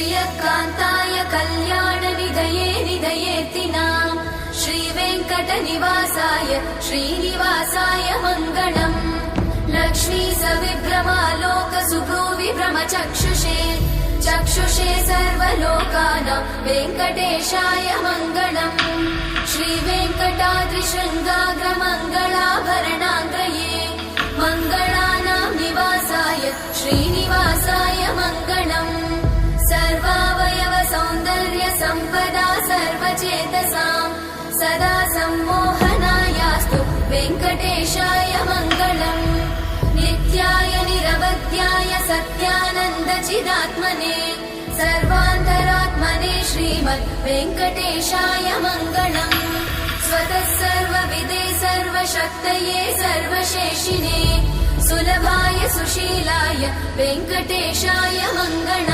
श्रियकान्ताय कल्याणनिधये निधयेतिनाम् श्रीवेङ्कटनिवासाय श्रीनिवासाय मङ्गलम् लक्ष्मी सविभ्रमालोक सुभ्रूविभ्रमचक्षुषे चक्षुषे सर्वलोकानां वेङ्कटेशाय मङ्गलम् श्रीवेङ्कटाद्रिशृङ्गाग्रमङ्गलाभरणाङ्गये मङ्गलानां निवासाय श्रीनिवासाय मङ्गलम् सर्वावयव सौन्दर्य सम्पदा सर्वचेतसां सदा सम्मोहनायास्तु वेङ्कटेशाय मङ्गलम् नित्याय निरवध्याय सत्यानन्दचिदात्मने सर्वान्तरात्मने श्रीमद् वेङ्कटेशाय मङ्गलम् स्वतः सर्वविदे सर्वशक्तये सर्वशेषिने सुलभाय सुशीलाय वेङ्कटेशाय मङ्गलम्।